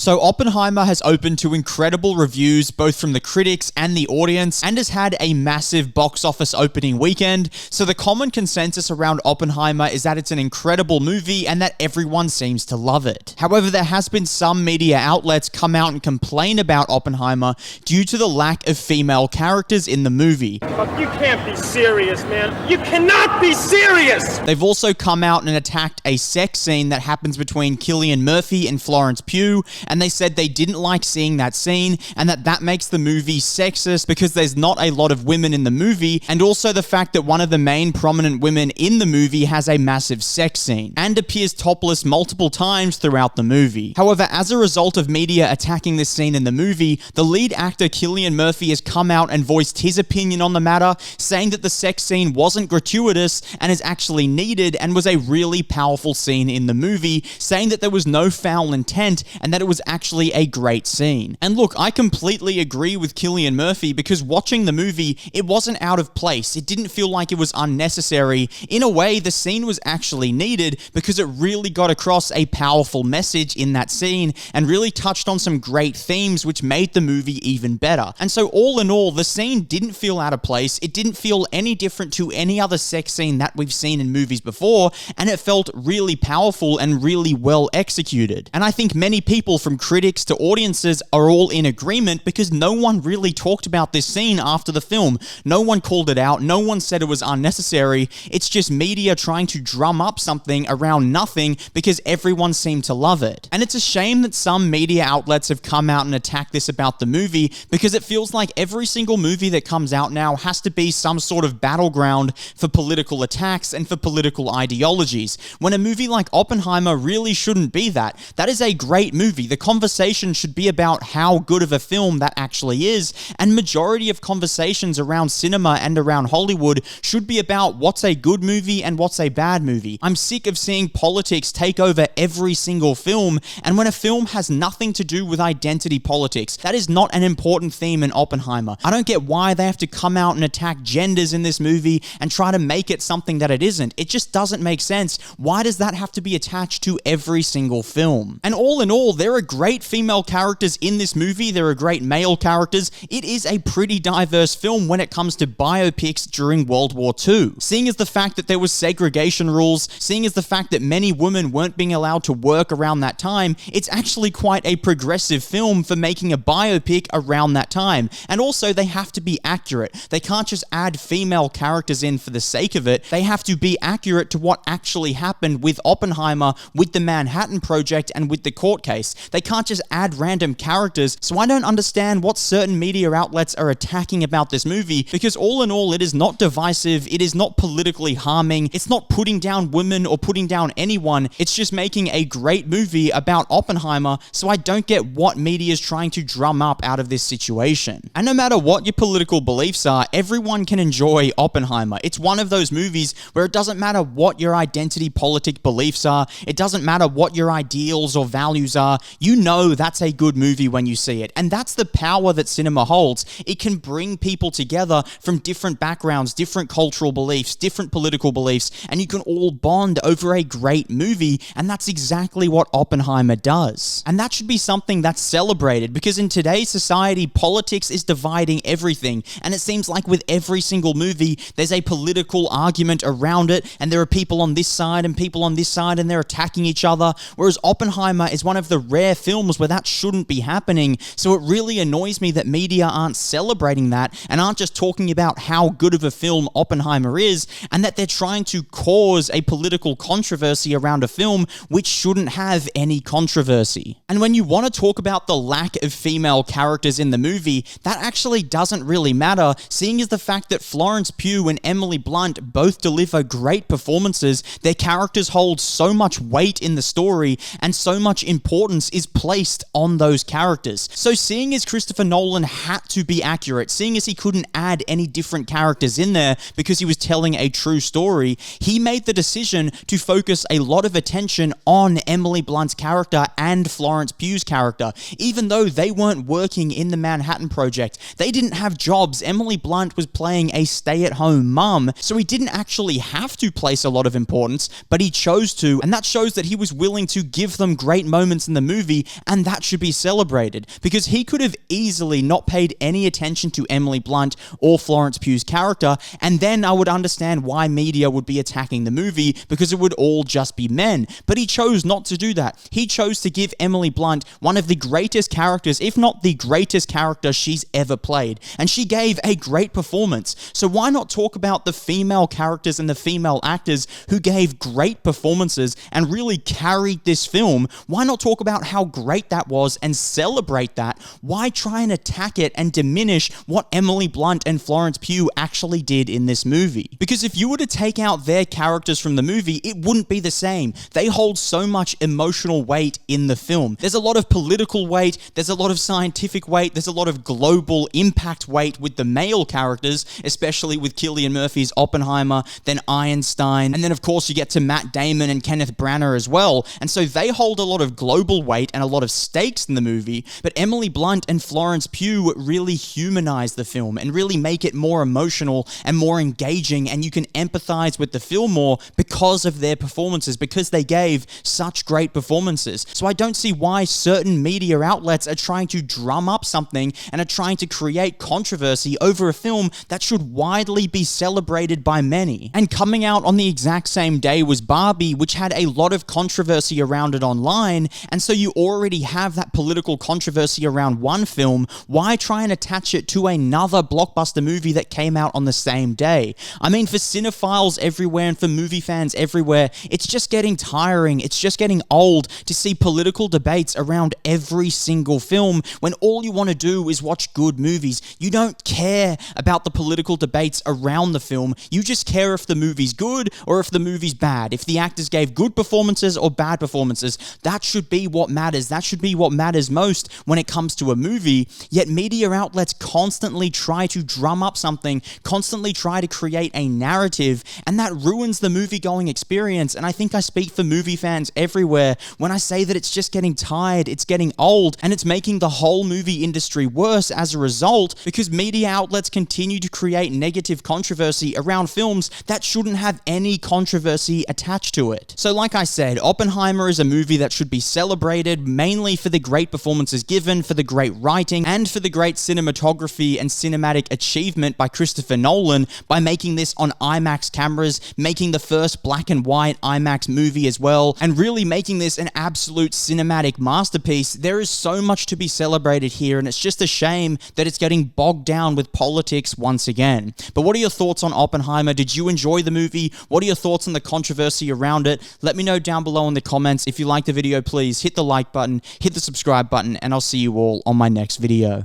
So Oppenheimer has opened to incredible reviews both from the critics and the audience, and has had a massive box office opening weekend. So the common consensus around Oppenheimer is that it's an incredible movie and that everyone seems to love it. However, there has been some media outlets come out and complain about Oppenheimer due to the lack of female characters in the movie. You can't be serious, man. You cannot be serious! They've also come out and attacked a sex scene that happens between Cillian Murphy and Florence Pugh, and they said they didn't like seeing that scene and that makes the movie sexist because there's not a lot of women in the movie, and also the fact that one of the main prominent women in the movie has a massive sex scene and appears topless multiple times throughout the movie. However, as a result of media attacking this scene in the movie, the lead actor Cillian Murphy has come out and voiced his opinion on the matter, saying that the sex scene wasn't gratuitous and is actually needed and was a really powerful scene in the movie, saying that there was no foul intent and that it was actually a great scene. And look, I completely agree with Cillian Murphy because watching the movie, it wasn't out of place. It didn't feel like it was unnecessary. In a way, the scene was actually needed because it really got across a powerful message in that scene and really touched on some great themes which made the movie even better. And so all in all, the scene didn't feel out of place. It didn't feel any different to any other sex scene that we've seen in movies before, and it felt really powerful and really well executed. And I think many people, from critics to audiences, are all in agreement because no one really talked about this scene after the film. No one called it out. No one said it was unnecessary. It's just media trying to drum up something around nothing because everyone seemed to love it. And it's a shame that some media outlets have come out and attacked this about the movie because it feels like every single movie that comes out now has to be some sort of battleground for political attacks and for political ideologies, when a movie like Oppenheimer really shouldn't be that. That is a great movie. The conversation should be about how good of a film that actually is, and majority of conversations around cinema and around Hollywood should be about what's a good movie and what's a bad movie. I'm sick of seeing politics take over every single film, and when a film has nothing to do with identity politics, that is not an important theme in Oppenheimer. I don't get why they have to come out and attack genders in this movie and try to make it something that it isn't. It just doesn't make sense. Why does that have to be attached to every single film? And all in all, there are great female characters in this movie. There are great male characters. It is a pretty diverse film when it comes to biopics during World War II. Seeing as the fact that there was segregation rules, seeing as the fact that many women weren't being allowed to work around that time, it's actually quite a progressive film for making a biopic around that time. And also, they have to be accurate. They can't just add female characters in for the sake of it. They have to be accurate to what actually happened with Oppenheimer, with the Manhattan Project, and with the court case. They can't just add random characters, so I don't understand what certain media outlets are attacking about this movie, because all in all, it is not divisive, it is not politically harming, it's not putting down women or putting down anyone, it's just making a great movie about Oppenheimer, so I don't get what media is trying to drum up out of this situation. And no matter what your political beliefs are, everyone can enjoy Oppenheimer. It's one of those movies where it doesn't matter what your identity politic beliefs are, it doesn't matter what your ideals or values are, you know that's a good movie when you see it. And that's the power that cinema holds. It can bring people together from different backgrounds, different cultural beliefs, different political beliefs, and you can all bond over a great movie, and that's exactly what Oppenheimer does. And that should be something that's celebrated, because in today's society, politics is dividing everything, and it seems like with every single movie, there's a political argument around it, and there are people on this side and people on this side, and they're attacking each other, whereas Oppenheimer is one of the rare films where that shouldn't be happening, so it really annoys me that media aren't celebrating that, and aren't just talking about how good of a film Oppenheimer is, and that they're trying to cause a political controversy around a film which shouldn't have any controversy. And when you want to talk about the lack of female characters in the movie, that actually doesn't really matter, seeing as the fact that Florence Pugh and Emily Blunt both deliver great performances. Their characters hold so much weight in the story, and so much importance is placed on those characters. So seeing as Christopher Nolan had to be accurate, seeing as he couldn't add any different characters in there because he was telling a true story, he made the decision to focus a lot of attention on Emily Blunt's character and Florence Pugh's character. Even though they weren't working in the Manhattan Project, they didn't have jobs. Emily Blunt was playing a stay-at-home mum, so he didn't actually have to place a lot of importance, but he chose to, and that shows that he was willing to give them great moments in the movie movie, and that should be celebrated, because he could have easily not paid any attention to Emily Blunt or Florence Pugh's character, and then I would understand why media would be attacking the movie, because it would all just be men. But he chose not to do that. He chose to give Emily Blunt one of the greatest characters, if not the greatest character she's ever played, and she gave a great performance. So why not talk about the female characters and the female actors who gave great performances and really carried this film? Why not talk about how great that was and celebrate that? Why try and attack it and diminish what Emily Blunt and Florence Pugh actually did in this movie? Because if you were to take out their characters from the movie, it wouldn't be the same. They hold so much emotional weight in the film. There's a lot of political weight, there's a lot of scientific weight, there's a lot of global impact weight with the male characters, especially with Cillian Murphy's Oppenheimer, then Einstein, and then of course you get to Matt Damon and Kenneth Branagh as well. And so they hold a lot of global weight and a lot of stakes in the movie, but Emily Blunt and Florence Pugh really humanize the film and really make it more emotional and more engaging, and you can empathize with the film more because of their performances, because they gave such great performances. So I don't see why certain media outlets are trying to drum up something and are trying to create controversy over a film that should widely be celebrated by many. And coming out on the exact same day was Barbie, which had a lot of controversy around it online, and so you already have that political controversy around one film. Why try and attach it to another blockbuster movie that came out on the same day? I mean, for cinephiles everywhere and for movie fans everywhere, it's just getting tiring, it's just getting old to see political debates around every single film when all you want to do is watch good movies. You don't care about the political debates around the film, you just care if the movie's good or if the movie's bad, if the actors gave good performances or bad performances. That should be what matters. That should be what matters most when it comes to a movie. Yet media outlets constantly try to drum up something, constantly try to create a narrative, and that ruins the movie-going experience. And I think I speak for movie fans everywhere when I say that it's just getting tired, it's getting old, and it's making the whole movie industry worse as a result, because media outlets continue to create negative controversy around films that shouldn't have any controversy attached to it. So like I said, Oppenheimer is a movie that should be celebrated mainly for the great performances given, for the great writing, and for the great cinematography and cinematic achievement by Christopher Nolan by making this on IMAX cameras, making the first black and white IMAX movie as well, and really making this an absolute cinematic masterpiece. There is so much to be celebrated here, and it's just a shame that it's getting bogged down with politics once again. But what are your thoughts on Oppenheimer? Did you enjoy the movie? What are your thoughts on the controversy around it? Let me know down below in the comments. If you liked the video, please hit the like button, hit the subscribe button, and I'll see you all on my next video.